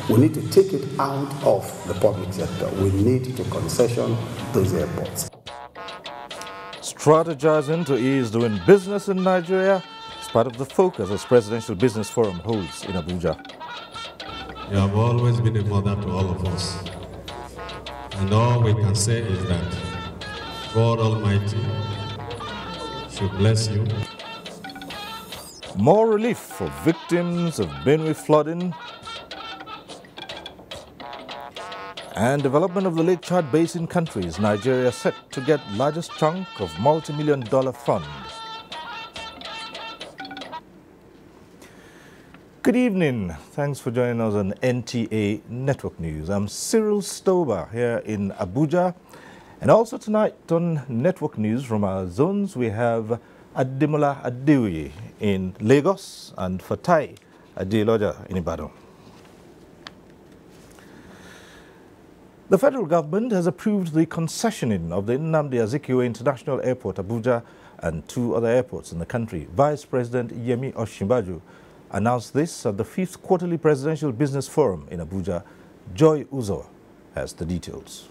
We need to take it out of the public sector. We need to concession those airports. Strategizing to ease doing business in Nigeria is part of the focus as Presidential Business Forum holds in Abuja. You have always been a mother to all of us. And all we can say is that God Almighty should bless you. More relief for victims of Benue flooding and development of the Lake Chad Basin countries. Nigeria set to get largest chunk of multi-million-dollar fund. Good evening. Thanks for joining us on NTA Network News. I'm Cyril Stober here in Abuja. And also tonight on Network News from our zones, we have Ademola Adeoye in Lagos and Fatai Adeloja in Ibadan. The federal government has approved the concessioning of the Nnamdi Azikiwe International Airport, Abuja, and 2 other airports in the country. Vice President Yemi Osinbajo announced this at the 5th Quarterly Presidential Business Forum in Abuja. Joy Uzo has the details.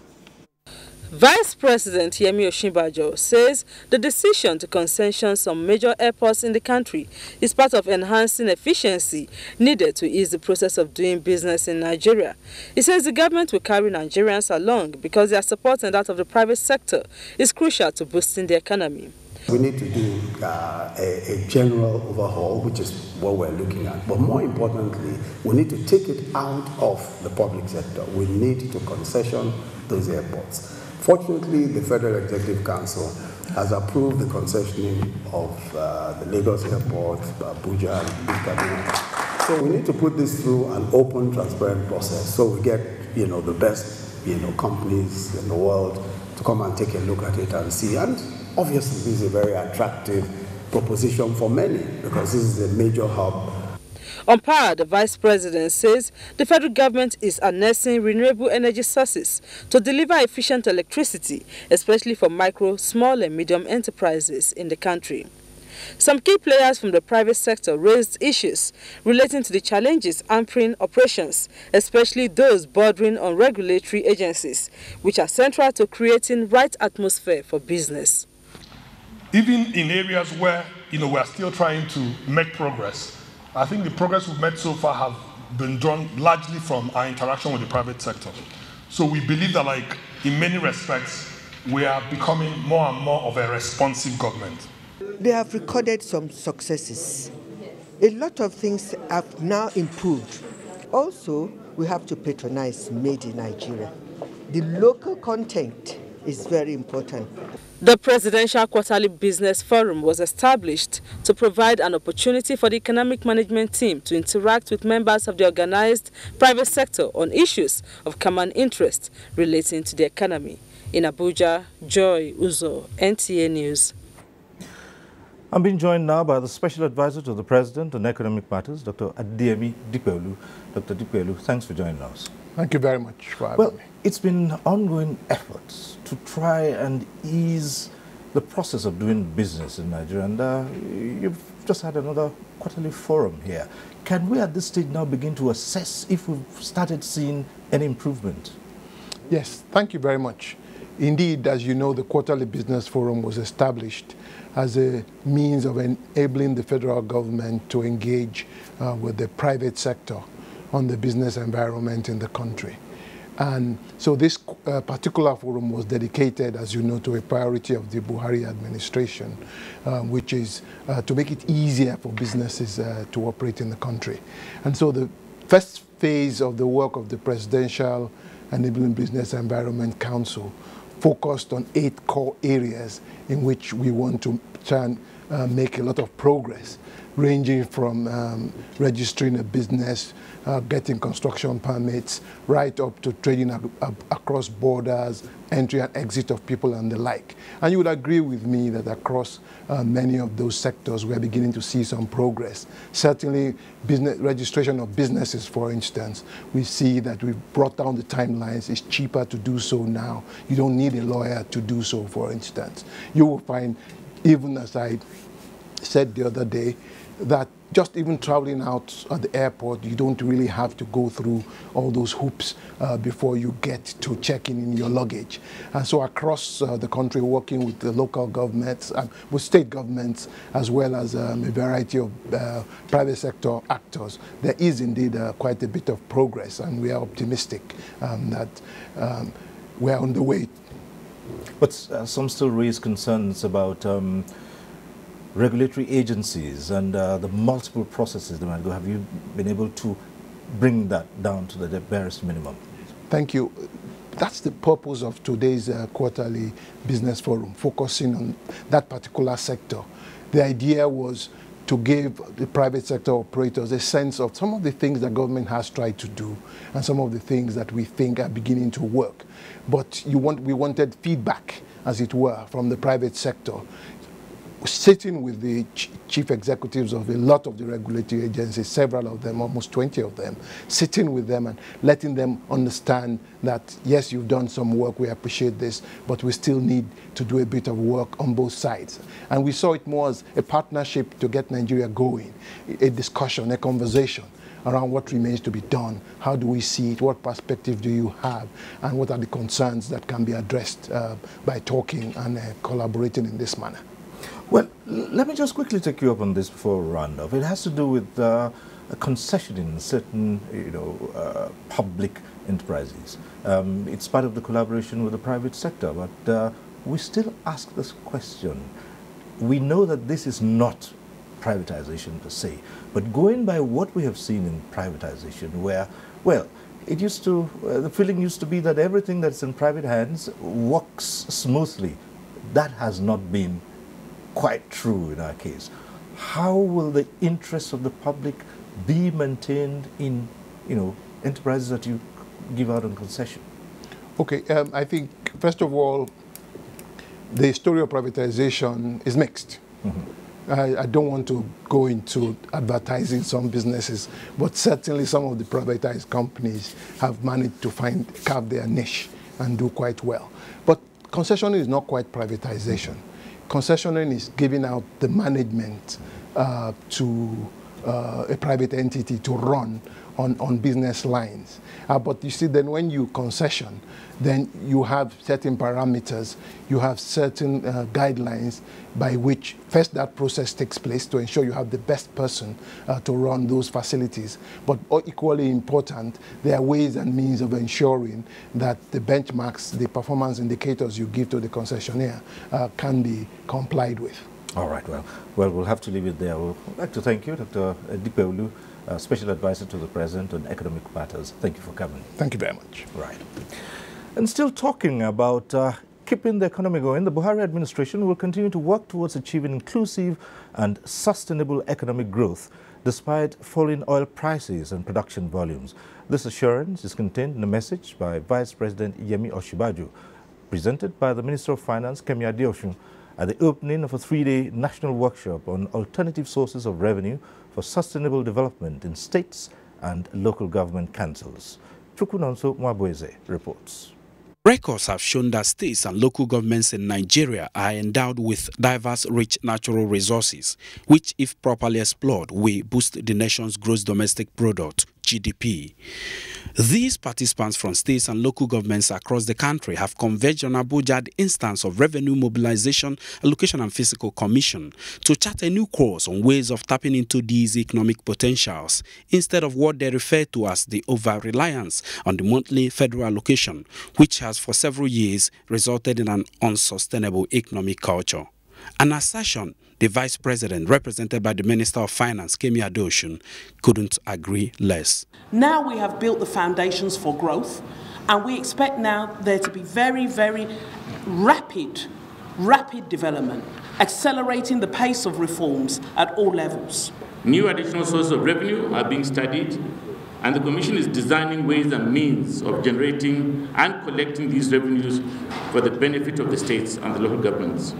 Vice President Yemi Osinbajo says the decision to concession some major airports in the country is part of enhancing efficiency needed to ease the process of doing business in Nigeria. He says the government will carry Nigerians along because their support and that of the private sector is crucial to boosting the economy. We need to do a general overhaul, which is what we're looking at. But more importantly, we need to take it out of the public sector. We need to concession those airports. Fortunately, the Federal Executive Council has approved the concessioning of the Lagos Airport, Abuja, and Kaduna. So we need to put this through an open, transparent process so we get, the best, companies in the world to come and take a look at it and see. And obviously, this is a very attractive proposition for many because this is a major hub. On par, the Vice President says the federal government is harnessing renewable energy sources to deliver efficient electricity, especially for micro, small and medium enterprises in the country. Some key players from the private sector raised issues relating to the challenges hampering operations, especially those bordering on regulatory agencies, which are central to creating right atmosphere for business. Even in areas where we are still trying to make progress, I think the progress we've made so far have been drawn largely from our interaction with the private sector. So we believe that, in many respects, we are becoming more and more of a responsive government. They have recorded some successes. A lot of things have now improved. Also, we have to patronize Made in Nigeria. The local content is very important. The Presidential Quarterly Business Forum was established to provide an opportunity for the economic management team to interact with members of the organized private sector on issues of common interest relating to the economy. In Abuja, Joy Uzo, NTA News. I'm being joined now by the Special Advisor to the President on Economic Matters, Dr. Adeyemi Dipelu. Dr. Dipelu, thanks for joining us. Thank you very much for having me. It's been ongoing efforts to try and ease the process of doing business in Nigeria, and you've just had another quarterly forum here. Can we at this stage now begin to assess if we've started seeing any improvement? Yes, thank you very much. Indeed, as you know, the Quarterly Business Forum was established as a means of enabling the federal government to engage with the private sector on the business environment in the country. And so this particular forum was dedicated, as you know, to a priority of the Buhari administration, which is to make it easier for businesses to operate in the country. And so the first phase of the work of the Presidential Enabling Business Environment Council focused on 8 core areas in which we want to try and make a lot of progress, ranging from registering a business, getting construction permits, right up to trading across borders, entry and exit of people and the like. And you would agree with me that across many of those sectors, we are beginning to see some progress. Certainly, business registration of businesses, for instance, we see that we've brought down the timelines. It's cheaper to do so now. You don't need a lawyer to do so, for instance. You will find, even as I said the other day, that just even traveling out at the airport, you don't really have to go through all those hoops before you get to check in your luggage. And so across the country, working with the local governments, with state governments, as well as a variety of private sector actors, there is indeed quite a bit of progress, and we are optimistic that we are on the way. But some still raise concerns about regulatory agencies and the multiple processes they might go. Have you been able to bring that down to the barest minimum? Thank you. That's the purpose of today's quarterly business forum, focusing on that particular sector. The idea was to give the private sector operators a sense of some of the things that government has tried to do and some of the things that we think are beginning to work. But we wanted feedback, as it were, from the private sector. Sitting with the chief executives of a lot of the regulatory agencies, several of them, almost 20 of them, sitting with them and letting them understand that, yes, you've done some work, we appreciate this, but we still need to do a bit of work on both sides. And we saw it more as a partnership to get Nigeria going, a discussion, a conversation around what remains to be done, how do we see it, what perspective do you have, and what are the concerns that can be addressed by talking and collaborating in this manner. Well, let me just quickly take you up on this before we round off. It has to do with concessioning certain, public enterprises. It's part of the collaboration with the private sector, but we still ask this question. We know that this is not privatization per se, but going by what we have seen in privatization, where, well, it used to, the feeling used to be that everything that's in private hands works smoothly. That has not been quite true in our case. How will the interests of the public be maintained in, enterprises that you give out on concession? Okay, I think, first of all, the story of privatization is mixed. Mm-hmm. I don't want to go into advertising some businesses, but certainly some of the privatized companies have managed to carve their niche and do quite well. But concessioning is not quite privatization. Concessioning is giving out the management to a private entity to run on business lines. But you see, then when you concession, then you have certain parameters, you have certain guidelines by which first that process takes place to ensure you have the best person to run those facilities. But equally important, there are ways and means of ensuring that the benchmarks, the performance indicators you give to the concessionaire can be complied with. All right, well, we'll have to leave it there. We'd like to thank you, Dr. Dipeolu, Special Advisor to the President on Economic Matters. Thank you for coming. Thank you very much. Right. And still talking about keeping the economy going, the Buhari administration will continue to work towards achieving inclusive and sustainable economic growth despite falling oil prices and production volumes. This assurance is contained in a message by Vice President Yemi Osinbajo, presented by the Minister of Finance, Kemi Adeosun, at the opening of a 3-day national workshop on alternative sources of revenue for sustainable development in states and local government councils. Chukwunonso Mwabweze reports. Records have shown that states and local governments in Nigeria are endowed with diverse, rich natural resources, which, if properly explored, will boost the nation's gross domestic product, GDP. These participants from states and local governments across the country have converged on Abuja, the instance of Revenue Mobilization, Allocation and Fiscal Commission, to chart a new course on ways of tapping into these economic potentials, instead of what they refer to as the over-reliance on the monthly federal allocation, which has for several years resulted in an unsustainable economic culture. An assertion the Vice President, represented by the Minister of Finance, Kemi Adeosun, couldn't agree less. Now we have built the foundations for growth, and we expect now there to be very, very rapid development, accelerating the pace of reforms at all levels. New additional sources of revenue are being studied, and the Commission is designing ways and means of generating and collecting these revenues for the benefit of the states and the local governments.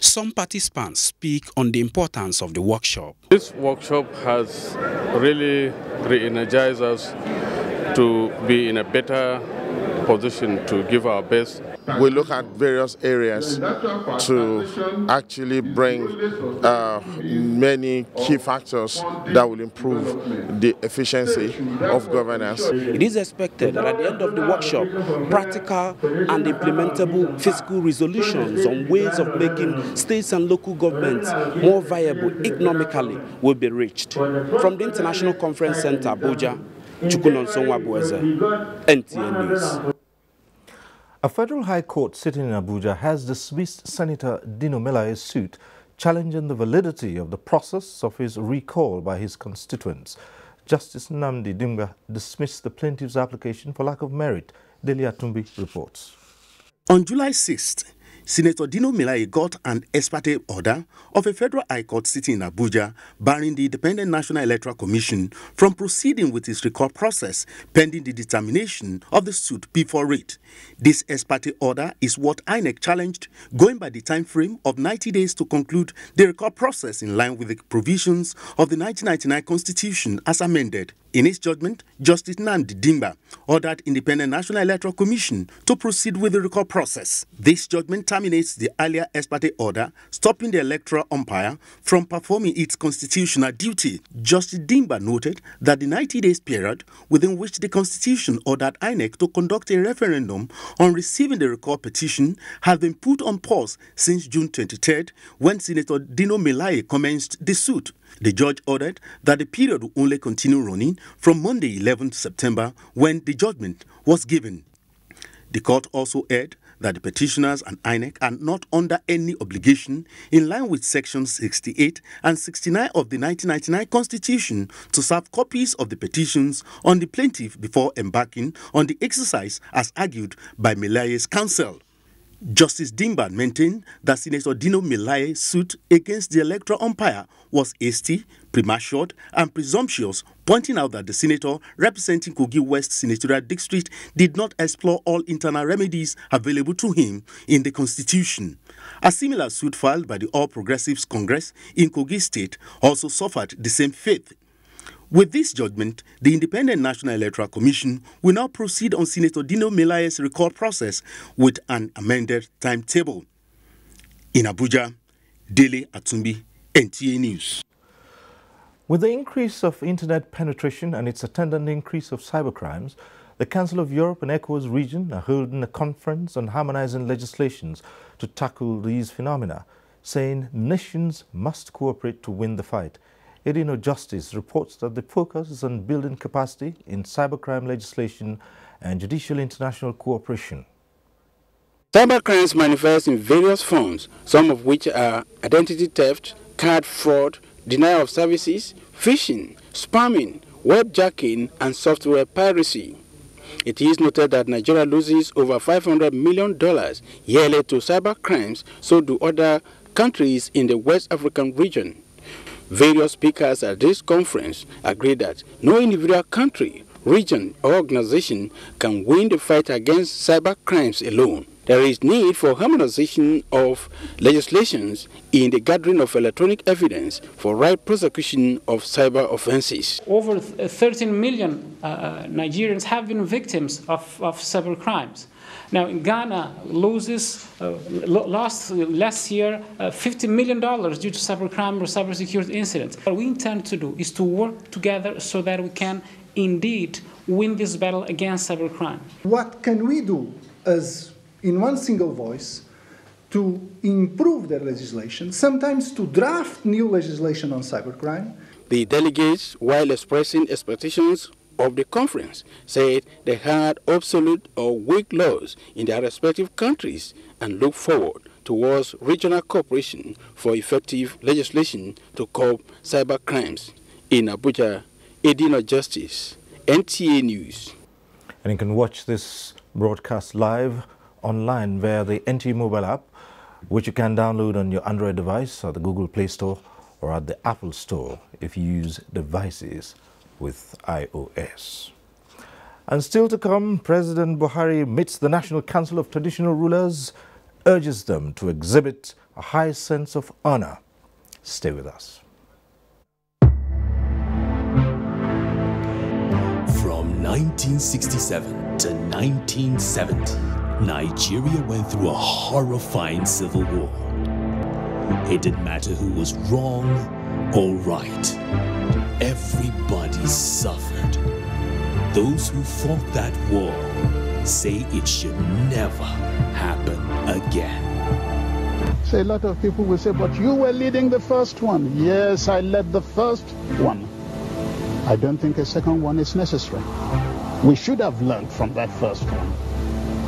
Some participants speak on the importance of the workshop. This workshop has really re-energized us to be in a better position to give our best we look at various areas to actually bring many key factors that will improve the efficiency of governance. It is expected that at the end of the workshop, practical and implementable fiscal resolutions on ways of making states and local governments more viable economically will be reached. From the International Conference Center, Abuja, Chukunonsonwa Bueze, NTN News. A federal high court sitting in Abuja has dismissed Senator Dino Melaye's suit challenging the validity of the process of his recall by his constituents. Justice Nnamdi Dimba dismissed the plaintiff's application for lack of merit. Dele Atumbi reports. On July 6th, Senator Dino Melaye got an ex parte order of a federal high court sitting in Abuja barring the Independent National Electoral Commission from proceeding with its recall process pending the determination of the suit before it. This ex parte order is what INEC challenged, going by the time frame of 90 days to conclude the recall process in line with the provisions of the 1999 Constitution as amended. In his judgment, Justice Nnamdi Dimba ordered Independent National Electoral Commission to proceed with the recall process. This judgment terminates the earlier ex parte order, stopping the electoral umpire from performing its constitutional duty. Justice Dimba noted that the 90 days period within which the Constitution ordered INEC to conduct a referendum on receiving the recall petition had been put on pause since June 23rd, when Senator Dino Melaye commenced the suit. The judge ordered that the period would only continue running from Monday 11th September when the judgment was given. The court also aired that the petitioners and INEC are not under any obligation in line with Sections 68 and 69 of the 1999 Constitution to serve copies of the petitions on the plaintiff before embarking on the exercise as argued by Melaye's counsel. Justice Dimba maintained that Senator Dino Melaye's suit against the electoral umpire was hasty, premature, and presumptuous, pointing out that the senator representing Kogi West Senatorial District did not explore all internal remedies available to him in the Constitution. A similar suit filed by the All Progressives Congress in Kogi State also suffered the same fate. With this judgment, the Independent National Electoral Commission will now proceed on Senator Dino Melaye's recall process with an amended timetable. In Abuja, Dele Atumbi, NTA News. With the increase of internet penetration and its attendant increase of cybercrimes, the Council of Europe and ECOWAS region are holding a conference on harmonizing legislations to tackle these phenomena, saying nations must cooperate to win the fight. Edino Justice reports that the focus is on building capacity in cybercrime legislation and judicial international cooperation. Cybercrimes manifest in various forms, some of which are identity theft, card fraud, denial of services, phishing, spamming, webjacking, and software piracy. It is noted that Nigeria loses over $500 million yearly to cybercrimes, so do other countries in the West African region. Various speakers at this conference agree that no individual country, region, or organization can win the fight against cyber crimes alone. There is need for harmonization of legislations in the gathering of electronic evidence for right prosecution of cyber offenses. Over 13 million Nigerians have been victims of cyber crimes. Now, Ghana loses, lost last year $50 million due to cybercrime or cybersecurity incidents. What we intend to do is to work together so that we can indeed win this battle against cybercrime. What can we do as in one single voice to improve their legislation, sometimes to draft new legislation on cybercrime? The delegates, while expressing expectations of the conference, said they had obsolete or weak laws in their respective countries and look forward towards regional cooperation for effective legislation to curb cyber crimes. In Abuja, Edino Justice, NTA News. And you can watch this broadcast live online via the NTA mobile app, which you can download on your Android device at the Google Play Store or at the Apple Store if you use devices with iOS. And still to come, President Buhari meets the National Council of Traditional Rulers, urges them to exhibit a high sense of honor. Stay with us. From 1967 to 1970, Nigeria went through a horrifying civil war. It didn't matter who was wrong or right. Everybody suffered. Those who fought that war say it should never happen again. So a lot of people will say, but you were leading the first one. Yes, I led the first one. I don't think a second one is necessary. We should have learned from that first one.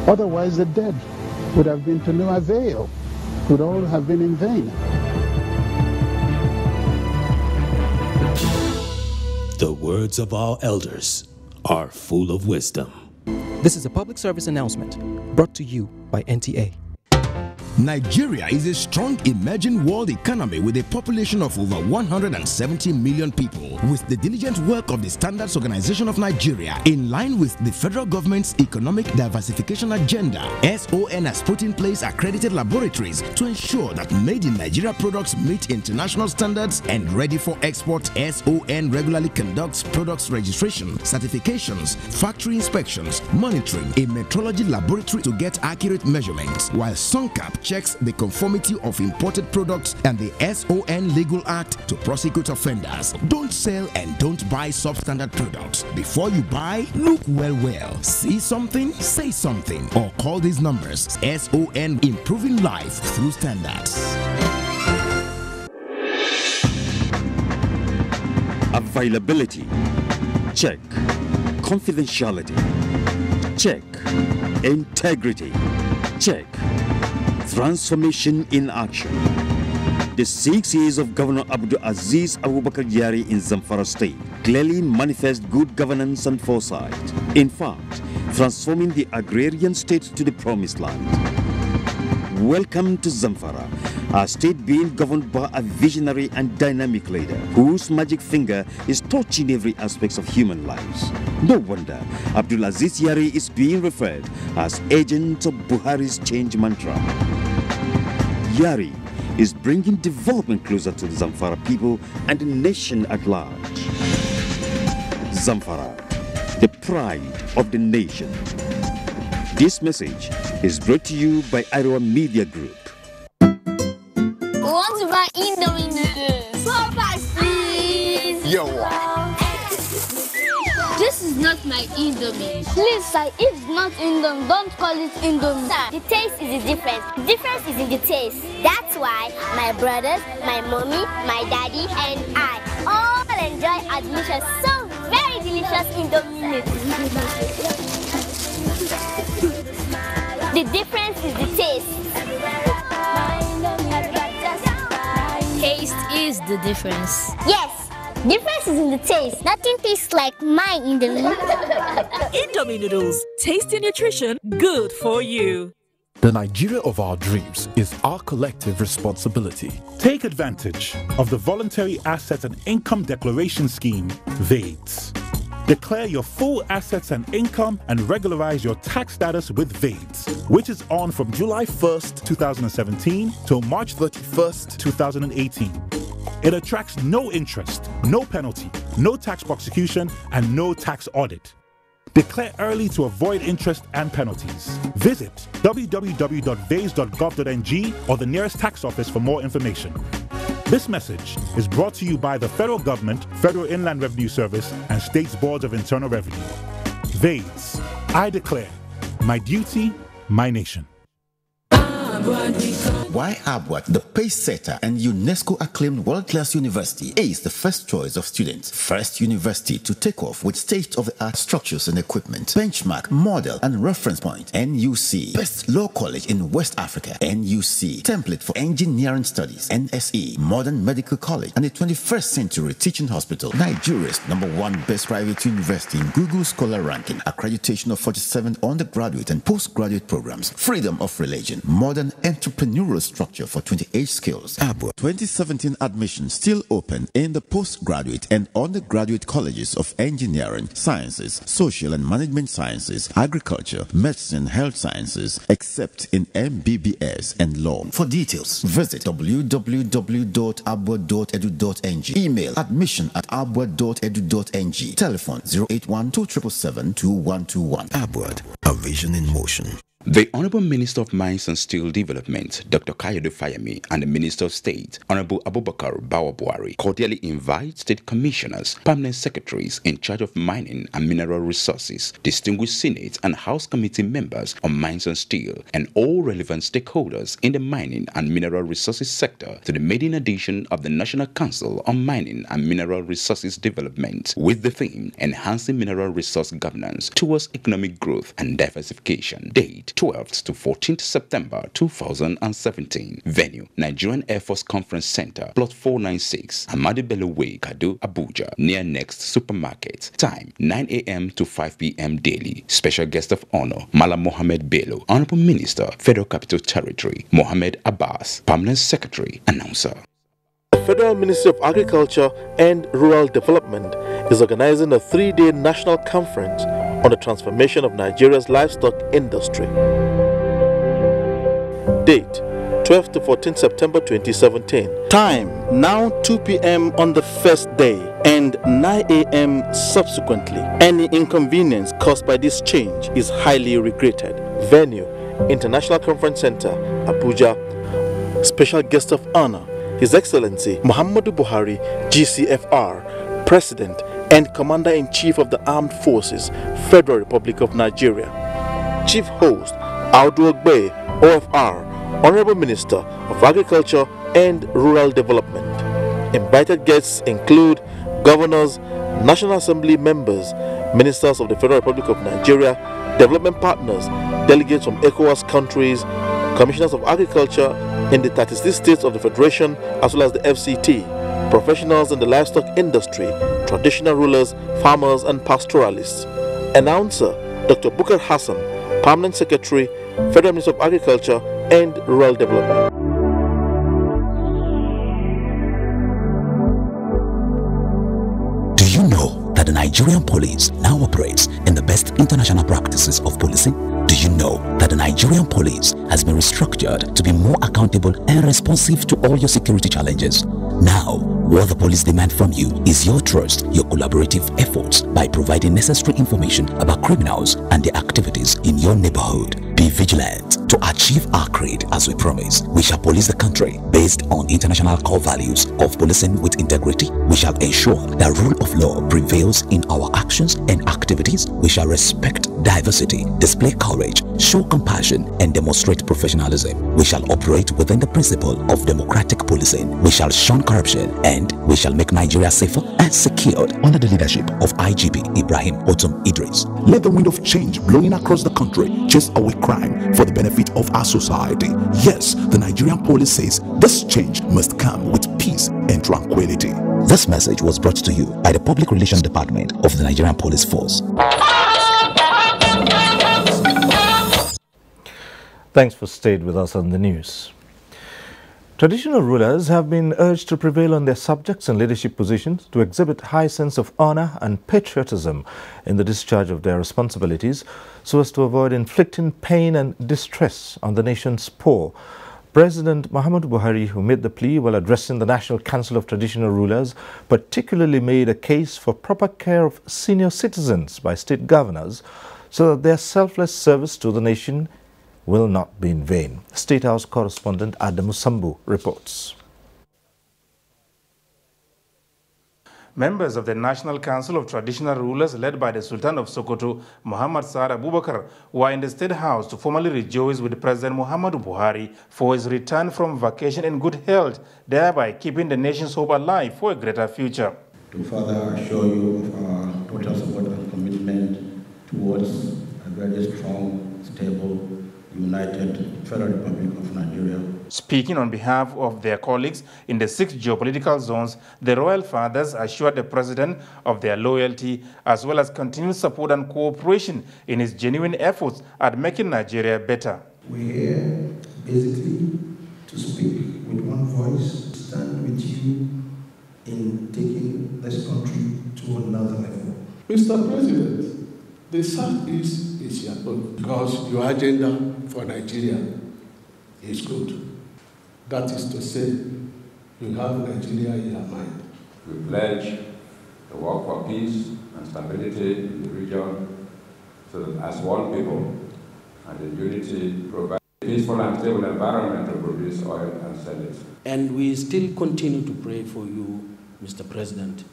Otherwise, the dead would have been to no avail, would all have been in vain. The words of our elders are full of wisdom. This is a public service announcement brought to you by NTA. Nigeria is a strong emerging world economy with a population of over 170 million people. With the diligent work of the Standards Organization of Nigeria, in line with the federal government's economic diversification agenda, SON has put in place accredited laboratories to ensure that made in Nigeria products meet international standards and ready for export. SON regularly conducts products registration, certifications, factory inspections, monitoring, a metrology laboratory to get accurate measurements, while SONCAP checks the conformity of imported products and the SON Legal Act to prosecute offenders. Don't sell and don't buy substandard products. Before you buy, look well. See something, say something, or call these numbers. SON, improving life through standards. Availability, check. Confidentiality, check. Integrity, check. Transformation in action. The 6 years of Governor Abdul Aziz Abubakar Yari in Zamfara State clearly manifest good governance and foresight. In fact, transforming the agrarian state to the promised land. Welcome to Zamfara, a state being governed by a visionary and dynamic leader whose magic finger is touching every aspect of human lives. No wonder Abdul Aziz Yari is being referred as agent of Buhari's change mantra. Yari is bringing development closer to the Zamfara people and the nation at large. Zamfara, the pride of the nation. This message is brought to you by Iowa Media Group. We want to buy Indomie noodles. 4 packs, please. Yo. This is not my Indomie. Please, sir, if it's not Indomie, don't call it Indomie. Sir, the taste is the difference. The difference is in the taste. That's why my brothers, my mommy, my daddy, and I all enjoy a delicious, so very delicious Indomie noodles. The difference is the taste. Taste is the difference. Yes. Difference is in the taste. Nothing tastes like my Indomie. Indomie noodles, tasty nutrition, good for you. The Nigeria of our dreams is our collective responsibility. Take advantage of the Voluntary Assets and Income Declaration Scheme, VADES. Declare your full assets and income and regularize your tax status with VADES, which is on from July 1st, 2017 till March 31st, 2018. It attracts no interest, no penalty, no tax prosecution, and no tax audit. Declare early to avoid interest and penalties. Visit www.vades.gov.ng or the nearest tax office for more information. This message is brought to you by the Federal Government, Federal Inland Revenue Service, and States Boards of Internal Revenue. VADES, I declare, my duty, my nation. Why Abuad, the pace-setter and UNESCO-acclaimed world-class university, is the first choice of students. First university to take off with state-of-the-art structures and equipment. Benchmark, model, and reference point. NUC. Best law college in West Africa. NUC. Template for engineering studies. NSE. Modern medical college. And a 21st century teaching hospital. Nigeria's #1 best private university in Google Scholar ranking. Accreditation of 47 undergraduate and postgraduate programs. Freedom of religion. Modern entrepreneurial structure for 28 skills. Abuad 2017 admission still open in the postgraduate and undergraduate colleges of engineering, sciences, social and management sciences, agriculture, medicine, health sciences, except in MBBS and law. For details, visit www.abuad.edu.ng. Email admission@abuad.edu.ng. Telephone 081-277-2121. Abuad, a vision in motion. The Honorable Minister of Mines and Steel Development, Dr. Kayode Fayemi, and the Minister of State, Honorable Abubakar Bawa Buhari, cordially invite state commissioners, permanent secretaries in charge of mining and mineral resources, distinguished Senate and House Committee members on mines and steel, and all relevant stakeholders in the mining and mineral resources sector to the maiden edition of the National Council on Mining and Mineral Resources Development, with the theme Enhancing Mineral Resource Governance Towards Economic Growth and Diversification. Date 12th to 14th September 2017. Venue, Nigerian Air Force Conference Center, Plot 496, Ahmadu Bello Way, Kado, Abuja, near Next Supermarket. Time, 9 a.m. to 5 p.m. daily. Special guest of honor, Mala Mohammed Bello, Honorable Minister, Federal Capital Territory, Mohammed Abbas, Permanent Secretary, Announcer. The Federal Ministry of Agriculture and Rural Development is organizing a 3-day national conference on the transformation of Nigeria's livestock industry. Date 12 to 14 September 2017. Time now 2 p.m. on the first day and 9 a.m. subsequently. Any inconvenience caused by this change is highly regretted. Venue, International Conference Center, Abuja. Special guest of honor, His Excellency Muhammadu Buhari, GCFR, President and Commander-in-Chief of the Armed Forces, Federal Republic of Nigeria. Chief Host, Audu Ogbe, OFR, Honorable Minister of Agriculture and Rural Development. Invited guests include governors, National Assembly members, ministers of the Federal Republic of Nigeria, development partners, delegates from ECOWAS countries, commissioners of agriculture in the 36 states of the Federation, as well as the FCT, professionals in the livestock industry, traditional rulers, farmers, and pastoralists. Announcer, Dr. Bukar Hassan, Permanent Secretary, Federal Ministry of Agriculture and Rural Development. Do you know that the Nigerian police now operates in the best international practices of policing? Do you know that the Nigerian police has been restructured to be more accountable and responsive to all your security challenges? Now, what the police demand from you is your trust, your collaborative efforts by providing necessary information about criminals and their activities in your neighborhood. Be vigilant. To achieve our creed as we promise, we shall police the country based on international core values of policing with integrity. We shall ensure that rule of law prevails in our actions and activities. We shall respect diversity, display courage, show compassion, and demonstrate professionalism. We shall operate within the principle of democratic policing. We shall shun corruption, and we shall make Nigeria safer and secured under the leadership of IGP Ibrahim Otum Idris. Let the wind of change blowing across the country chase away crime for the benefit of our society. Yes, the Nigerian police says this change must come with peace and tranquility. This message was brought to you by the Public Relations Department of the Nigerian Police Force. Thanks for staying with us on the news. Traditional rulers have been urged to prevail on their subjects and leadership positions, to exhibit high sense of honor and patriotism in the discharge of their responsibilities, so as to avoid inflicting pain and distress on the nation's poor. President Muhammadu Buhari, who made the plea while addressing the National Council of Traditional Rulers, particularly made a case for proper care of senior citizens by state governors, so that their selfless service to the nation will not be in vain. State House correspondent Adamu Sambu reports. Members of the National Council of Traditional Rulers, led by the Sultan of Sokoto, Muhammad Saad Abubakar, were in the State House to formally rejoice with President Muhammadu Buhari for his return from vacation in good health, thereby keeping the nation's hope alive for a greater future. To further assure you of our total support and commitment towards a very strong, stable, united Federal Republic of Nigeria. Speaking on behalf of their colleagues in the 6 geopolitical zones, the Royal Fathers assured the President of their loyalty as well as continued support and cooperation in his genuine efforts at making Nigeria better. We're here basically to speak with one voice, to stand with you in taking this country to another level. Mr. President, the Southeast is your own because your agenda for Nigeria is good. That is to say, you have Nigeria in your mind. We pledge to work for peace and stability in the region so that as one people, and the unity provides a peaceful and stable environment to produce oil and sell it. And we still continue to pray for you, Mr. President,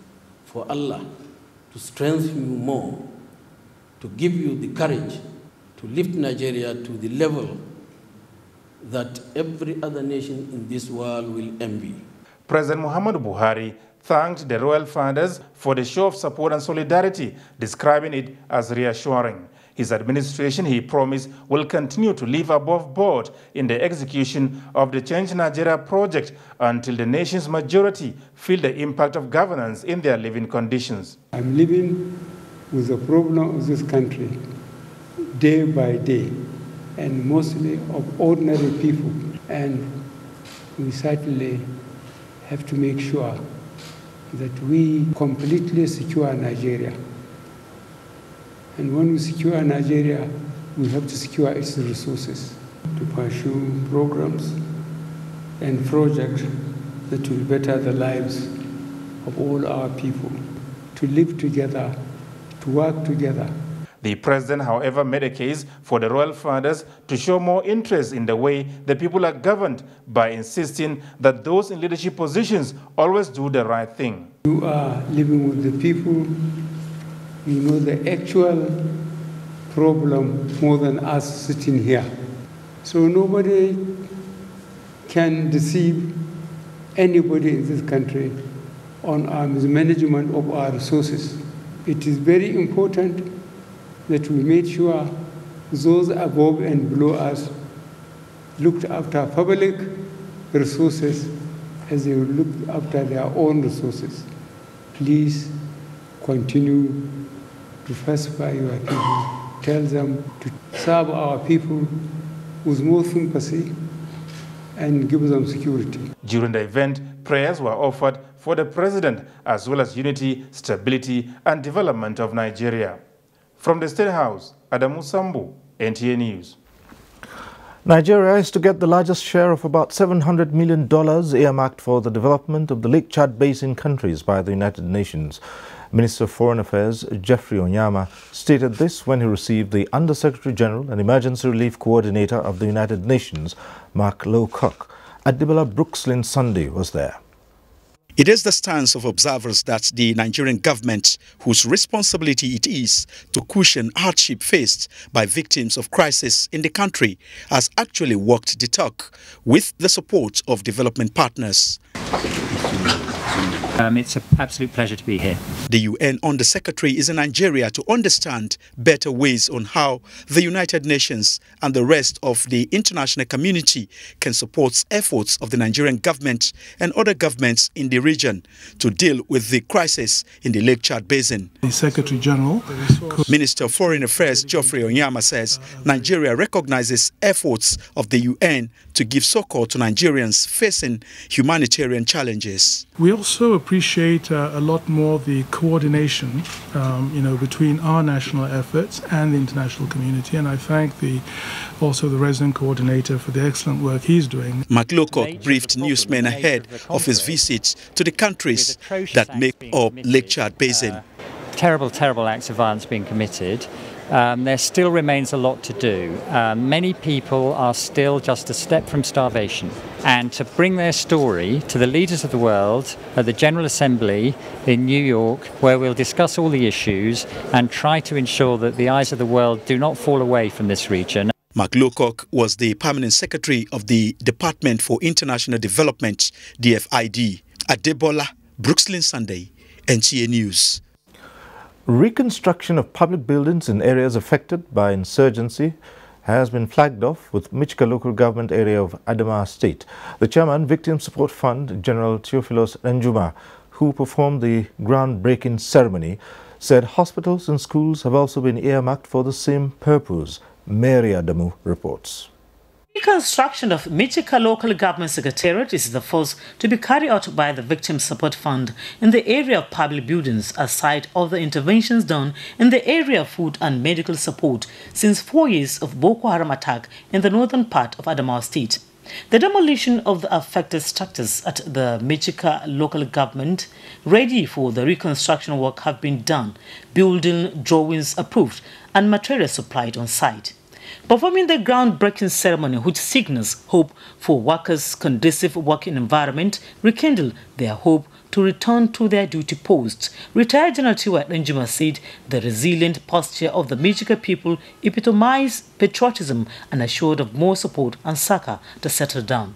for Allah to strengthen you more, to give you the courage to lift Nigeria to the level that every other nation in this world will envy. President Muhammadu Buhari thanked the royal fathers for the show of support and solidarity, describing it as reassuring. His administration, he promised, will continue to live above board in the execution of the Change Nigeria project until the nation's majority feel the impact of governance in their living conditions. I'm living with the problem of this country day by day, and mostly of ordinary people. And we certainly have to make sure that we completely secure Nigeria. And when we secure Nigeria, we have to secure its resources to pursue programs and projects that will better the lives of all our people, to live together, to work together. The president, however, made a case for the royal fathers to show more interest in the way the people are governed by insisting that those in leadership positions always do the right thing. You are living with the people. You know the actual problem more than us sitting here. So nobody can deceive anybody in this country on our mismanagement of our resources. It is very important that we make sure those above and below us looked after public resources as they look after their own resources. Please continue to pacify your people. Tell them to serve our people with more sympathy and give them security. During the event, prayers were offered for the president as well as unity, stability, and development of Nigeria. From the State House, Adamu Sambu, NTA News. Nigeria is to get the largest share of about $700 million earmarked for the development of the Lake Chad Basin countries by the United Nations. Minister of Foreign Affairs Geoffrey Onyama stated this when he received the Under-Secretary General and Emergency Relief Coordinator of the United Nations, Mark Lowcock. Adebola Brooks-Lynn Sunday was there. It is the stance of observers that the Nigerian government, whose responsibility it is to cushion hardship faced by victims of crisis in the country, has actually walked the talk with the support of development partners. It's an absolute pleasure to be here. The UN Under-Secretary is in Nigeria to understand better ways on how the United Nations and the rest of the international community can support efforts of the Nigerian government and other governments in the region to deal with the crisis in the Lake Chad Basin. The Secretary General, Minister of Foreign Affairs Geoffrey Onyama says Nigeria recognizes efforts of the UN to give succor to Nigerians facing humanitarian challenges. We also appreciate a lot more the coordination, between our national efforts and the international community, and I thank also the resident coordinator for the excellent work he's doing. Mark Lowcock briefed newsmen ahead of his visit to the countries that make up Lake Chad Basin. Terrible acts of violence being committed. There still remains a lot to do. Many people are still just a step from starvation. And to bring their story to the leaders of the world at the General Assembly in New York, where we'll discuss all the issues and try to ensure that the eyes of the world do not fall away from this region. Mark Lowcock was the Permanent Secretary of the Department for International Development, DFID. Adebola Brooks-Lynn Sunday, NTA News. Reconstruction of public buildings in areas affected by insurgency has been flagged off with Michika local government area of Adamawa State. The chairman, Victim Support Fund, General Theophilus Danjuma, who performed the groundbreaking ceremony, said hospitals and schools have also been earmarked for the same purpose. Mary Adamu reports. Reconstruction of Michika Local Government Secretariat is the first to be carried out by the Victim Support Fund in the area of public buildings, aside of the interventions done in the area of food and medical support since 4 years of Boko Haram attack in the northern part of Adamawa State. The demolition of the affected structures at the Michika local government ready for the reconstruction work have been done, building drawings approved and materials supplied on site. performing the groundbreaking ceremony which signals hope for workers' conducive working environment, rekindle their hope to return to their duty posts. Retired General Tiwa Danjuma said the resilient posture of the Michika people epitomized patriotism and assured of more support and succor to settle down.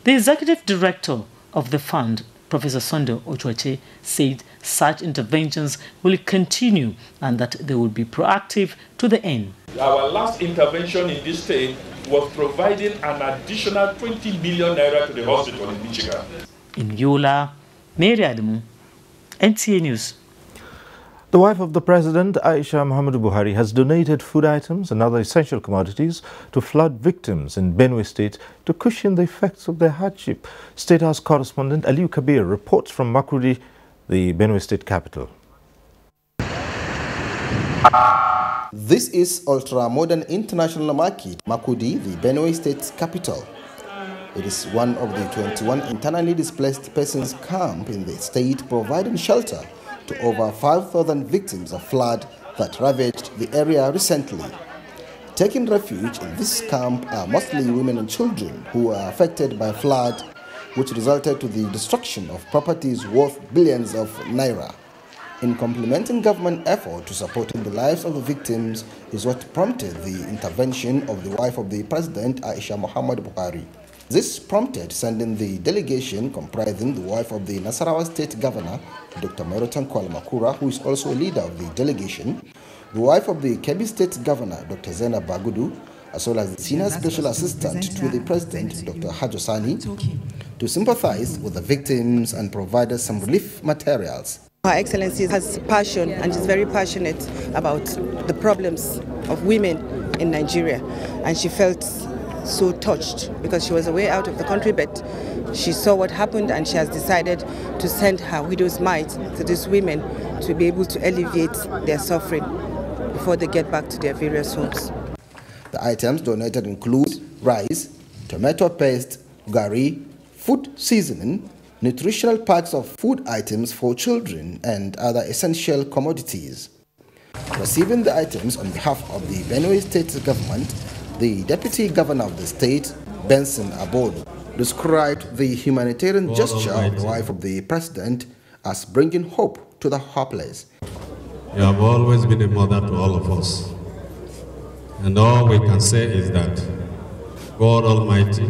The executive director of the fund, Professor Sunday Ochoache, said such interventions will continue and that they will be proactive to the end. Our last intervention in this state was providing an additional 20 million naira to the hospital in Michigan. In Yola, Mary Adamu, NTA News. The wife of the president, Aisha Muhammadu Buhari, has donated food items and other essential commodities to flood victims in Benue State to cushion the effects of their hardship. State House correspondent Aliu Kabir reports from Makurdi, the Benue State capital. This is ultra-modern international market, Makurdi, the Benue State capital. It is one of the 21 internally displaced persons camp in the state, providing shelter to over 5,000 victims of flood that ravaged the area recently. Taking refuge in this camp are mostly women and children who are affected by flood, which resulted to the destruction of properties worth billions of naira. In complementing government effort to supporting the lives of the victims is what prompted the intervention of the wife of the president, Aisha Muhammadu Buhari. This prompted sending the delegation comprising the wife of the Nasarawa State Governor, Dr. Merotan Kwalamakura, who is also a leader of the delegation, the wife of the Kebbi State Governor, Dr. Zena Bagudu, as well as the Senior Special Assistant to the President, Dr. Hajosani, to sympathize with the victims and provide some relief materials. Her Excellency has passion and is very passionate about the problems of women in Nigeria, and she felt so touched because she was away out of the country, but she saw what happened and she has decided to send her widow's mite to these women to be able to alleviate their suffering before they get back to their various homes. The items donated include rice, tomato paste, gari, food seasoning, nutritional packs of food items for children, and other essential commodities. Receiving the items on behalf of the Benue State government, the Deputy Governor of the state, Benson Abodu, described the humanitarian gesture of the wife of the president as bringing hope to the hopeless. You have always been a mother to all of us. And all we can say is that God Almighty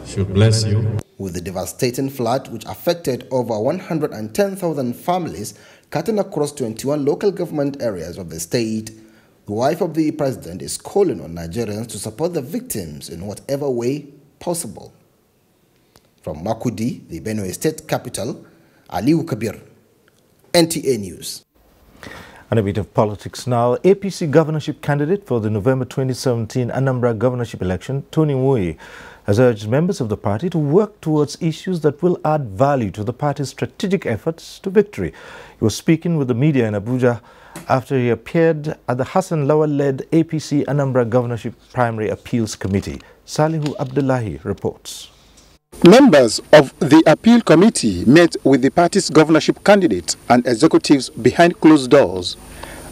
should bless you. With the devastating flood which affected over 110,000 families cutting across 21 local government areas of the state, the wife of the president is calling on Nigerians to support the victims in whatever way possible. From Makurdi, the Benue State capital, Aliu Kabir, NTA News. And a bit of politics now. APC governorship candidate for the November 2017 Anambra governorship election, Tony Nwoye, has urged members of the party to work towards issues that will add value to the party's strategic efforts to victory. He was speaking with the media in Abuja after he appeared at the Hassan Lawal-led APC Anambra Governorship Primary Appeals Committee. Salihu Abdullahi reports. Members of the appeal committee met with the party's governorship candidates and executives behind closed doors.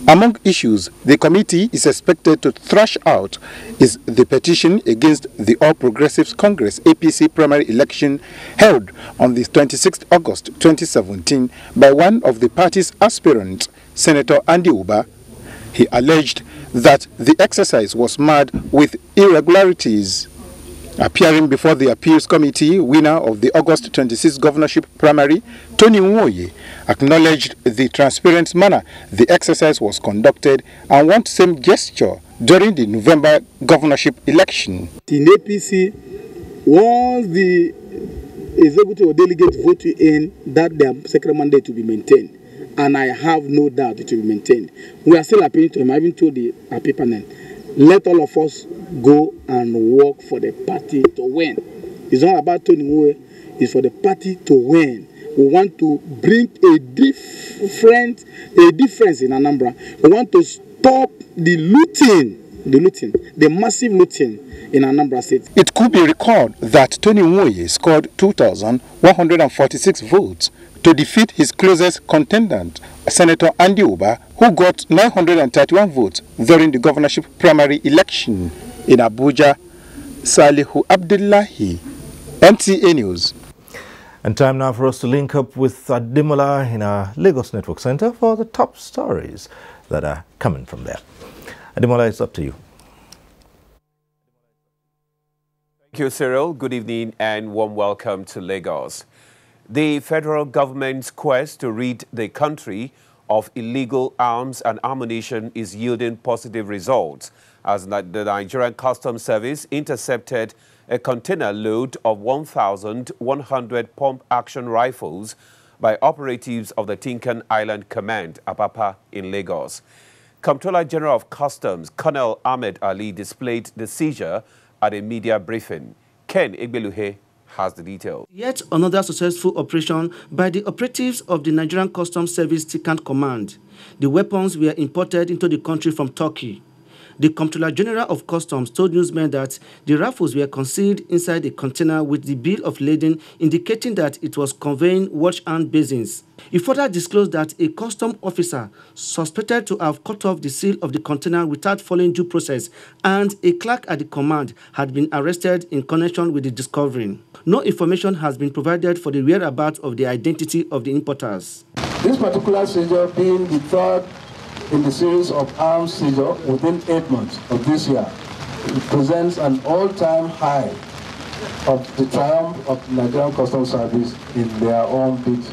Among issues the committee is expected to thrash out is the petition against the All Progressives Congress APC primary election held on the 26th August 2017 by one of the party's aspirants, Senator Andy Uba. He alleged that the exercise was marred with irregularities. Appearing before the appeals committee, winner of the August 26th governorship primary, Tony Nwoye, acknowledged the transparent manner the exercise was conducted and wants same gesture during the November governorship election. In APC, once the executive or delegate vote in, that their second mandate to be maintained. And I have no doubt it will be maintained. We are still appealing to him. I even told the appeal panel, let all of us go and work for the party to win. It's not about Tony Nwoye, it's for the party to win. We want to bring a difference in Anambra. We want to stop the massive looting in Anambra State. It could be recalled that Tony Nwoye scored 2,146 votes to defeat his closest contendant, Senator Andy Uba, who got 931 votes during the governorship primary election in Abuja. Salihu Abdullahi, NTA News. And time now for us to link up with Ademola in our Lagos Network Center for the top stories that are coming from there. Ademola, it's up to you. Thank you, Cyril. Good evening and warm welcome to Lagos. The federal government's quest to rid the country of illegal arms and ammunition is yielding positive results, as the Nigerian Customs Service intercepted a container load of 1,100 pump-action rifles by operatives of the Tinkan Island Command, Apapa, in Lagos. Comptroller General of Customs, Colonel Ahmed Ali, displayed the seizure at a media briefing. Ken Igbeluhe has the detail. Yet another successful operation by the operatives of the Nigerian Customs Service Tinkan Command. The weapons were imported into the country from Turkey. The Comptroller General of Customs told newsmen that the rifles were concealed inside a container with the bill of lading indicating that it was conveying watch-hand basins. He further disclosed that a custom officer suspected to have cut off the seal of the container without following due process, and a clerk at the command had been arrested in connection with the discovery. No information has been provided for the whereabouts of the identity of the importers. This particular seizure being the third in the series of arms seizure within 8 months of this year, it presents an all-time high of the triumph of the Nigerian Customs Service in their own bid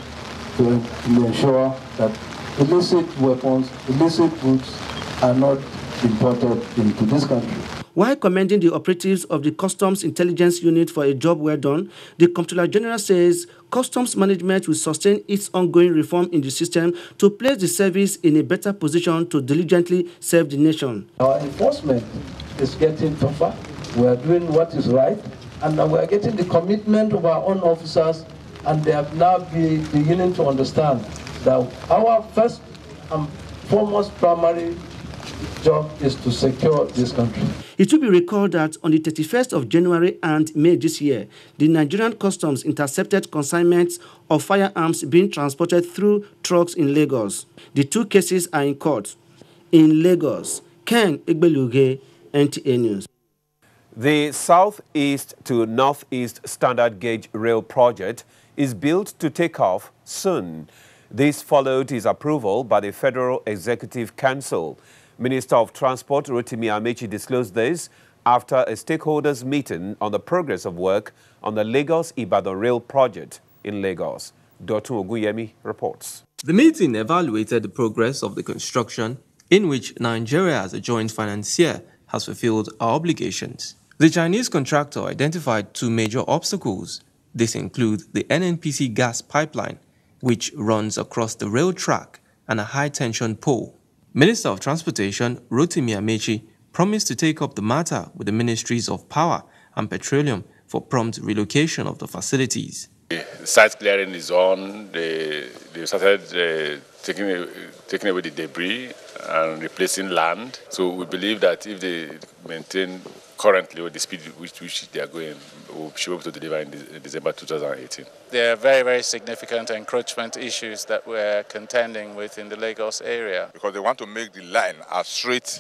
to ensure that illicit weapons, illicit goods are not imported into this country. While commending the operatives of the Customs Intelligence Unit for a job well done, the Comptroller General says Customs Management will sustain its ongoing reform in the system to place the service in a better position to diligently serve the nation. Our enforcement is getting tougher. We are doing what is right, and we are getting the commitment of our own officers, and they have now been beginning to understand that our first and foremost primary job is to secure this country. It will be recalled that on the 31st of January and May this year, the Nigerian Customs intercepted consignments of firearms being transported through trucks in Lagos. The two cases are in court. In Lagos, Ken Igbeluge, NTA News. The Southeast to Northeast Standard Gauge Rail project is built to take off soon. This followed his approval by the Federal Executive Council. Minister of Transport Rotimi Amechi disclosed this after a stakeholders meeting on the progress of work on the Lagos-Ibadan Rail project in Lagos. Dotun Oguyemi reports. The meeting evaluated the progress of the construction, in which Nigeria as a joint financier has fulfilled our obligations. The Chinese contractor identified two major obstacles. This includes the NNPC gas pipeline, which runs across the rail track, and a high-tension pole. Minister of Transportation Rotimi Amechi promised to take up the matter with the Ministries of Power and Petroleum for prompt relocation of the facilities. The site clearing is on. They started taking away the debris and replacing land. So we believe that if they maintain currently with the speed with which they are going, we'll be able to deliver in December 2018. There are very, very significant encroachment issues that we're contending with in the Lagos area. Because they want to make the line as straight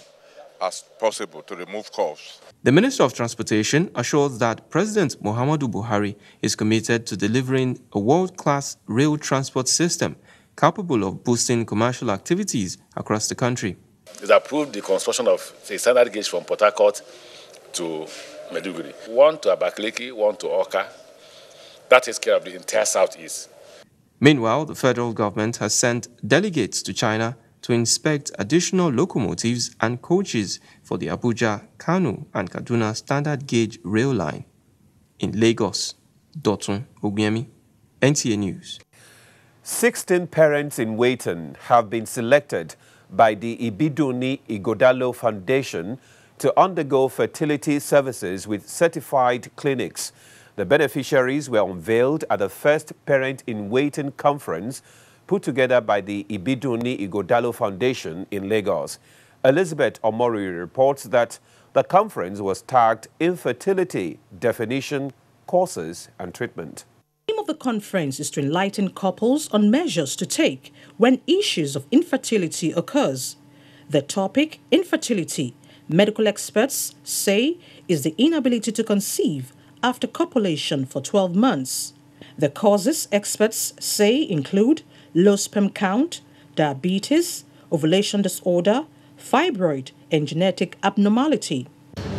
as possible to remove curves. The Minister of Transportation assures that President Muhammadu Buhari is committed to delivering a world-class rail transport system capable of boosting commercial activities across the country. It's approved the construction of a standard gauge from Port Harcourt to Maiduguri. One to Abakaliki, one to Awka. That takes care of the entire southeast. Meanwhile, the federal government has sent delegates to China to inspect additional locomotives and coaches for the Abuja, Kano, and Kaduna standard gauge rail line. In Lagos, Dotun Oguyemi, NTA News. 16 parents in Waitan have been selected by the Ibidunni Ighodalo Foundation to undergo fertility services with certified clinics. The beneficiaries were unveiled at the first Parent in Waiting conference put together by the Ibidunni Ighodalo Foundation in Lagos. Elizabeth Omori reports that the conference was tagged Infertility, Definition, Causes and Treatment. The aim of the conference is to enlighten couples on measures to take when issues of infertility occurs. The topic, infertility, medical experts say, is the inability to conceive after copulation for 12 months. The causes, experts say, include low sperm count, diabetes, ovulation disorder, fibroid, and genetic abnormality.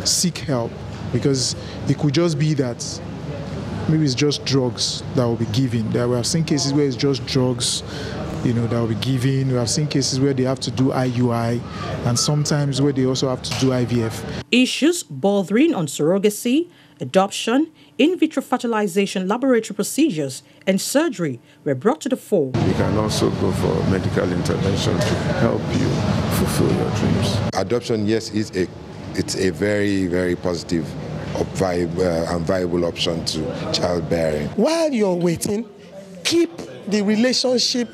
Seek help, because it could just be that maybe it's just drugs that will be given. We have seen cases where it's just drugs, that will be given. We have seen cases where they have to do IUI, and sometimes where they also have to do IVF. Issues bordering on surrogacy, adoption, in vitro fertilization laboratory procedures, and surgery were brought to the fore. You can also go for medical intervention to help you fulfill your dreams. Adoption, yes, it's a very, very positive and viable option to childbearing. While you're waiting, keep the relationship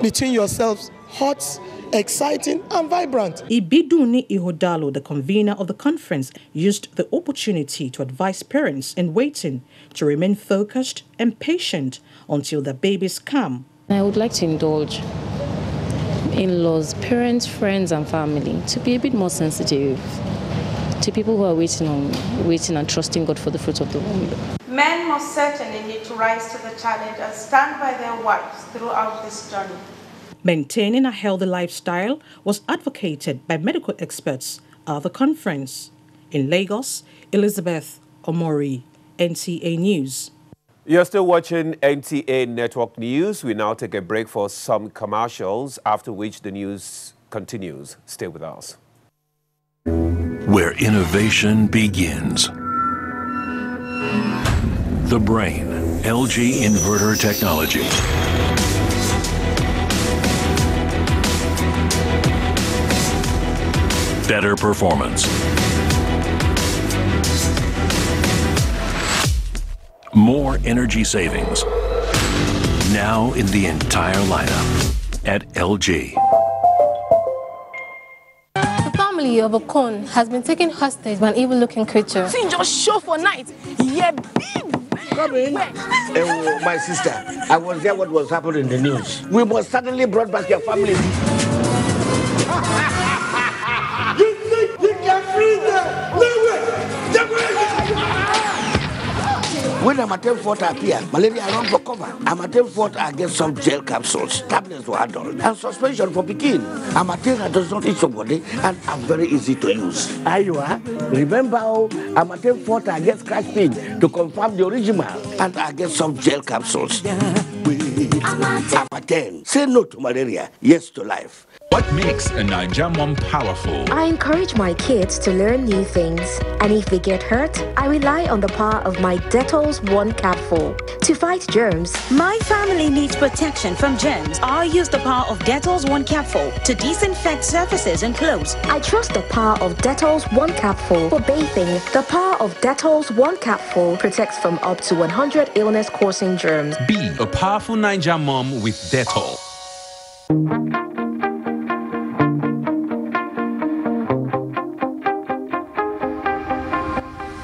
between yourselves hot, exciting and vibrant. Ibiduni Ihodalo, the convener of the conference, used the opportunity to advise parents in waiting to remain focused and patient until their babies come. I would like to indulge in-laws, parents, friends and family to be a bit more sensitive to people who are waiting and trusting God for the fruit of the womb. Men must certainly need to rise to the challenge and stand by their wives throughout this journey. Maintaining a healthy lifestyle was advocated by medical experts at the conference. In Lagos, Elizabeth Omori, NTA News. You're still watching NTA Network News. We now take a break for some commercials, after which the news continues. Stay with us. Where innovation begins. The Brain, LG Inverter Technology. Better performance. More energy savings. Now in the entire lineup at LG. The family of Okon has been taken hostage by an evil-looking creature. See, just show for night. Yeah, big. Come in. My sister, I was there what was happening in the news. We must suddenly brought back your family. When Amatem Fort appear, malaria run for cover. Amatem Fort I get some gel capsules, tablets for adults, and suspension for Pekin. Amatem does not eat somebody and are very easy to use. Ayua, remember how Amatem Fort I get scratch pin to confirm the original, and I get some gel capsules. Amatem, say no to malaria, yes to life. What makes a Naija mom powerful? I encourage my kids to learn new things. And if they get hurt, I rely on the power of my Dettol's One Capful to fight germs. My family needs protection from germs. I use the power of Dettol's One Capful to disinfect surfaces and clothes. I trust the power of Dettol's One Capful for bathing. The power of Dettol's One Capful protects from up to 100 illness-causing germs. Be a powerful Naija mom with Dettol.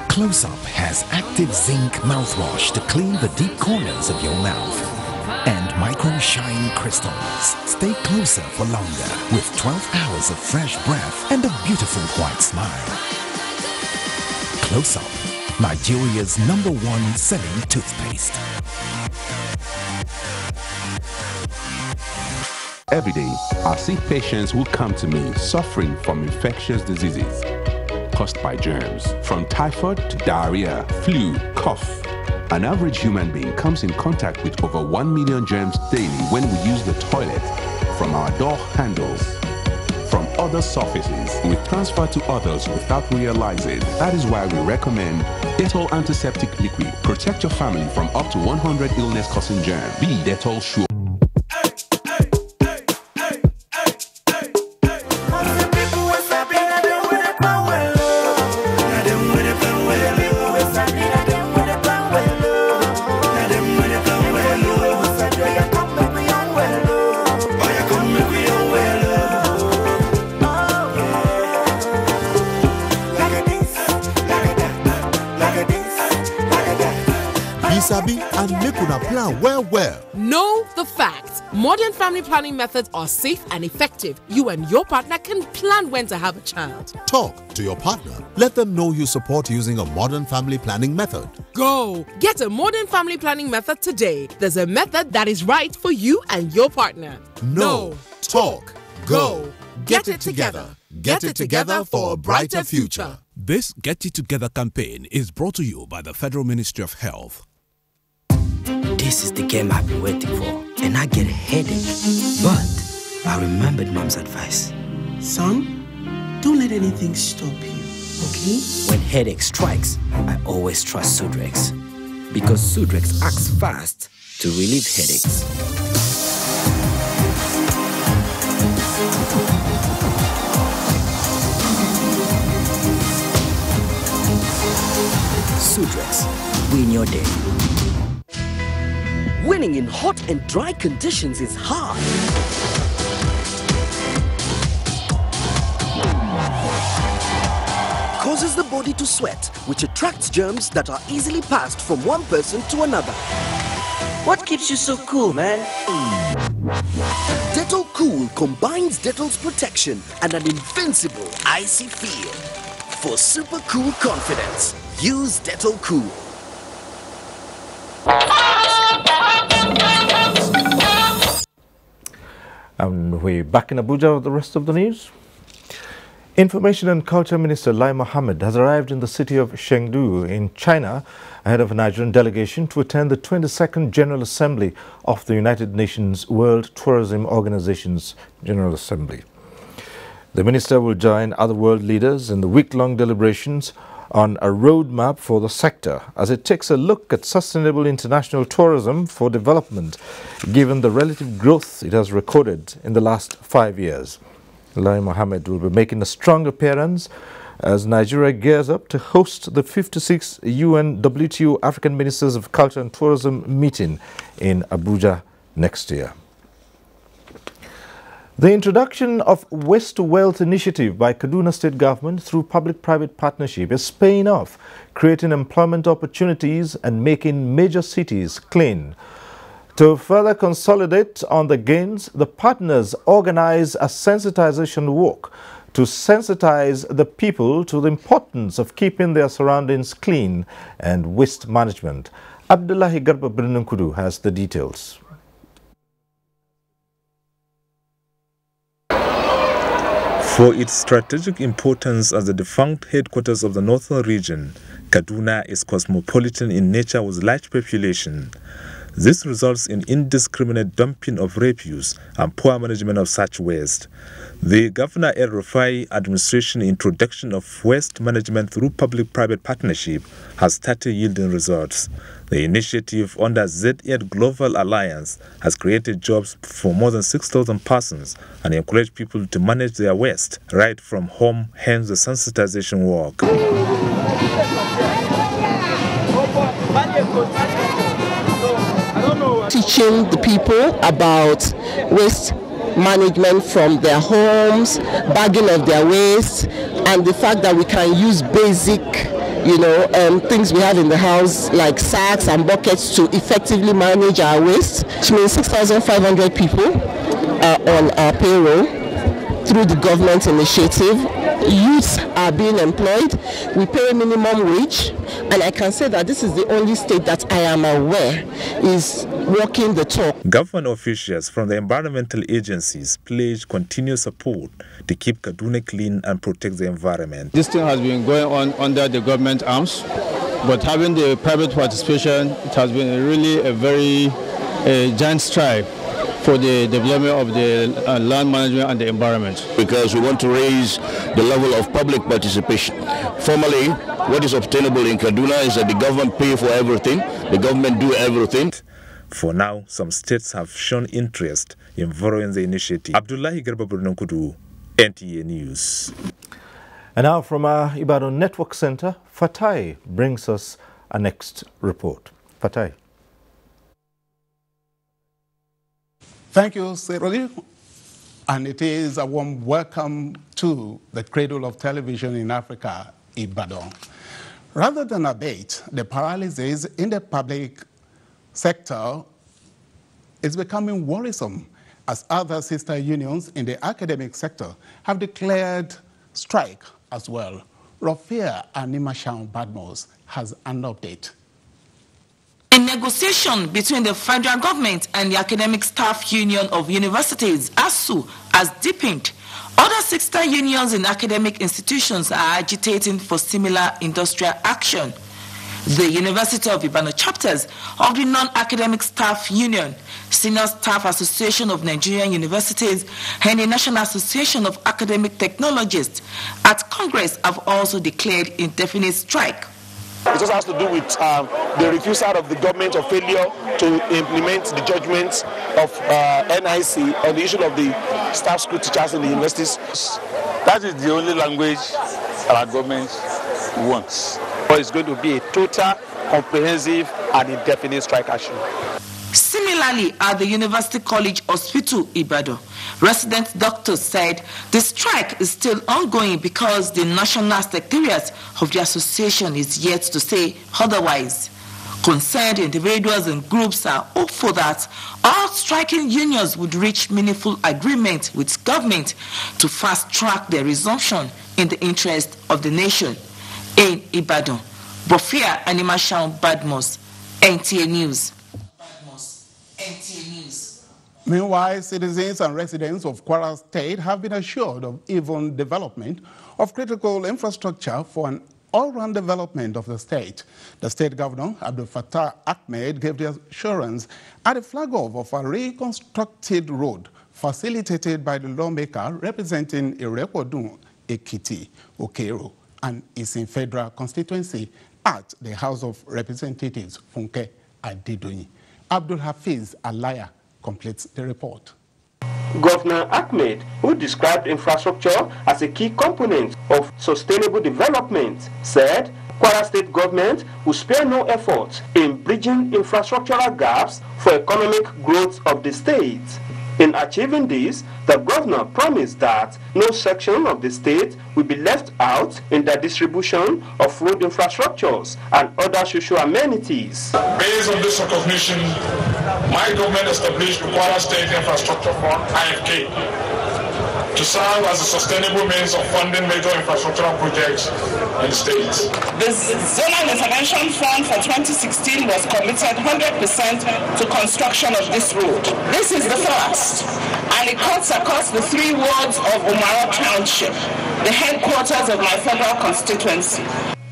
Close-Up has active zinc mouthwash to clean the deep corners of your mouth. And Micro Shine Crystals. Stay closer for longer with 12 hours of fresh breath and a beautiful white smile. Close-Up, Nigeria's #1 selling toothpaste. Every day, I see patients who come to me suffering from infectious diseases caused by germs, from typhoid to diarrhea, flu, cough. An average human being comes in contact with over 1 million germs daily when we use the toilet, from our door handles, from other surfaces. We transfer to others without realizing. That is why we recommend Dettol Antiseptic Liquid. Protect your family from up to 100 illness-causing germs. Be Dettol Sure. sabi and make una plan well. Know the facts. Modern family planning methods are safe and effective. You and your partner can plan when to have a child. Talk to your partner. Let them know you support using a modern family planning method. Go! Get a modern family planning method today. There's a method that is right for you and your partner. Know, talk, go. Get it together. Get it together for a brighter future. This Get It Together campaign is brought to you by the Federal Ministry of Health. This is the game I've been waiting for, and I get a headache. But I remembered Mom's advice. Son, don't let anything stop you, okay? When headache strikes, I always trust Sudrex. Because Sudrex acts fast to relieve headaches. Sudrex, win your day. Winning in hot and dry conditions is hard. Causes the body to sweat, which attracts germs that are easily passed from one person to another. What keeps you so cool, man? Dettol Cool combines Dettol's protection and an invincible icy feel. For super cool confidence, use Dettol Cool. And we're back in Abuja with the rest of the news. Information and Culture Minister Lai Mohammed has arrived in the city of Chengdu in China ahead of a Nigerian delegation to attend the 22nd General Assembly of the United Nations World Tourism Organization's General Assembly. The minister will join other world leaders in the week-long deliberations on a roadmap for the sector as it takes a look at sustainable international tourism for development, given the relative growth it has recorded in the last 5 years. Lai Mohammed will be making a strong appearance as Nigeria gears up to host the 56th UN WTO African Ministers of Culture and Tourism meeting in Abuja next year. The introduction of Waste to Wealth initiative by Kaduna State Government through public-private partnership is paying off, creating employment opportunities and making major cities clean. To further consolidate on the gains, the partners organize a sensitization walk to sensitize the people to the importance of keeping their surroundings clean and waste management. Abdullahi Garba Birnunkudu has the details. For its strategic importance as the defunct headquarters of the northern region, Kaduna is cosmopolitan in nature with large population. This results in indiscriminate dumping of refuse and poor management of such waste. The Governor El Rufai administration introduction of waste management through public-private partnership has started yielding results. The initiative under Z8 Global Alliance has created jobs for more than 6,000 persons and encouraged people to manage their waste right from home, hence the sensitization work. Teaching the people about waste management from their homes, bagging of their waste, and the fact that we can use basic things we have in the house like sacks and buckets to effectively manage our waste, which means 6,500 people are on our payroll through the government initiative. Youths are being employed. We pay minimum wage, and I can say that this is the only state that I am aware is walking the talk. Government officials from the environmental agencies pledge continuous support to keep Kaduna clean and protect the environment. This thing has been going on under the government arms, but having the private participation, it has been really a very giant strive for the development of the land management and the environment. Because we want to raise the level of public participation. Formally, what is obtainable in Kaduna is that the government pay for everything, the government do everything. For now, some states have shown interest in following the initiative. Abdullahi Garba Birnunkudu, NTA News. And now from our Ibadan Network Center, Fatai brings us a next report. Fatai. Thank you, Seroli. And it is a warm welcome to the cradle of television in Africa, Ibadan. Rather than abate the paralysis in the public sector is becoming worrisome as other sister unions in the academic sector have declared strike as well. Rofia Animashaun Badmos has an update. A negotiation between the federal government and the Academic Staff Union of Universities, ASU, has deepened. Other sister unions in academic institutions are agitating for similar industrial action. The University of Ibadan chapters of the Non-Academic Staff Union, Senior Staff Association of Nigerian Universities, and the National Association of Academic Technologists at Congress have also declared indefinite strike. It also has to do with the refusal of the government or failure to implement the judgments of NIC on the issue of the staff school teachers in the universities. That is the only language our government wants. But it's going to be a total, comprehensive and indefinite strike action. Similarly, at the University College Hospital, Ibadan, resident doctors said the strike is still ongoing because the national secretariat of the association is yet to say otherwise. Concerned individuals and groups are hopeful that all striking unions would reach meaningful agreement with government to fast-track their resumption in the interest of the nation. In Ibadan, Bofia Animashaun Badmos, NTA News. Meanwhile, citizens and residents of Kwara State have been assured of even development of critical infrastructure for an all-round development of the state. The state governor, Abdul Fattah Ahmed, gave the assurance at the flag-off of a reconstructed road facilitated by the lawmaker representing Irekodun, Ekiti, Okero, and Isin Federal constituency at the House of Representatives, Funke Adedoyin. Abdul Hafiz Alaya completes the report. Governor Ahmed, who described infrastructure as a key component of sustainable development, said Kwara State government will spare no effort in bridging infrastructural gaps for economic growth of the state. In achieving this, the governor promised that no section of the state will be left out in the distribution of road infrastructures and other social amenities. Based on this recognition, my government established the Kwara State Infrastructure Fund, IFK, to serve as a sustainable means of funding major infrastructural projects in the state. The Zonal Intervention Fund for 2016 was committed 100% to construction of this road. This is the first, and it cuts across the 3 wards of Umaro Township, the headquarters of my federal constituency.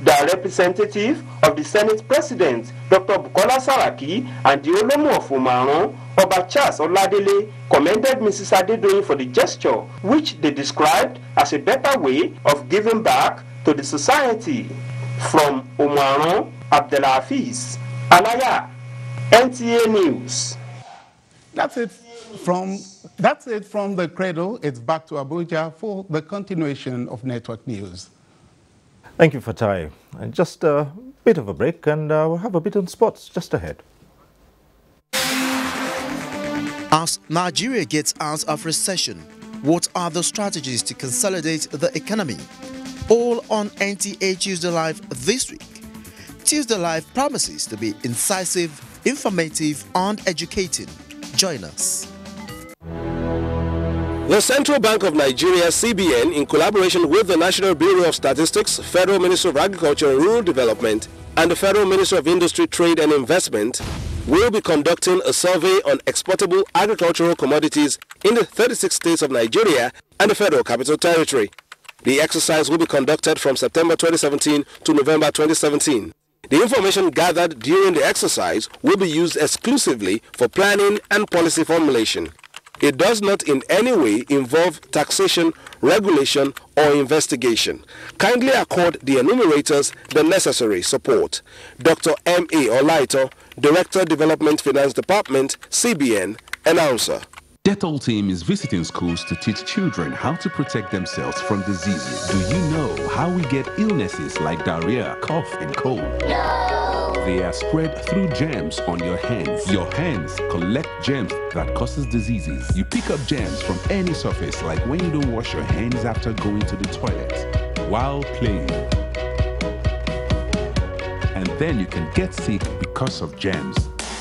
The representative of the Senate President, Dr. Bukola Saraki, and the Olomo of Umaro, Obachas Oladele, commended Mrs. Adedoyin for the gesture, which they described as a better way of giving back to the society. From Umaro, Abdelhafiz Alaya, NTA News. That's it from the cradle. It's back to Abuja for the continuation of Network News. Thank you, Fatai. And just a bit of a break, and we'll have a bit on sports just ahead. As Nigeria gets out of recession, what are the strategies to consolidate the economy? All on NTA Tuesday Live this week. Tuesday Live promises to be incisive, informative, and educating. Join us. The Central Bank of Nigeria, CBN, in collaboration with the National Bureau of Statistics, Federal Ministry of Agriculture and Rural Development, and the Federal Ministry of Industry, Trade and Investment, will be conducting a survey on exportable agricultural commodities in the 36 states of Nigeria and the Federal Capital Territory. The exercise will be conducted from September 2017 to November 2017. The information gathered during the exercise will be used exclusively for planning and policy formulation. It does not in any way involve taxation, regulation, or investigation. Kindly accord the enumerators the necessary support. Dr. M.A. Olaito, Director, Development Finance Department, CBN, announcer. Dettol team is visiting schools to teach children how to protect themselves from diseases. Do you know how we get illnesses like diarrhea, cough, and cold? No! They are spread through germs on your hands. Your hands collect germs that causes diseases. You pick up germs from any surface, like when you don't wash your hands after going to the toilet, while playing. And then you can get sick because of germs.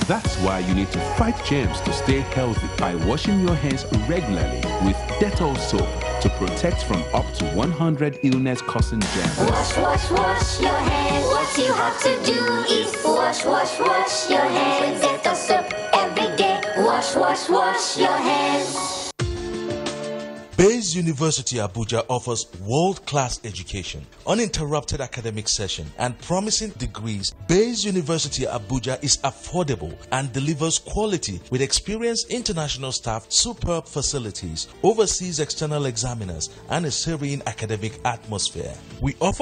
That's why you need to fight germs to stay healthy by washing your hands regularly with Dettol soap to protect from up to 100 illness-causing germs. Wash, wash, wash your hands. What you have to do is wash, wash, wash your hands. With Dettol soap every day. Wash, wash, wash your hands. Bayes University Abuja offers world-class education, uninterrupted academic session, and promising degrees. Bayes University Abuja is affordable and delivers quality with experienced international staff, superb facilities, overseas external examiners, and a serene academic atmosphere. We offer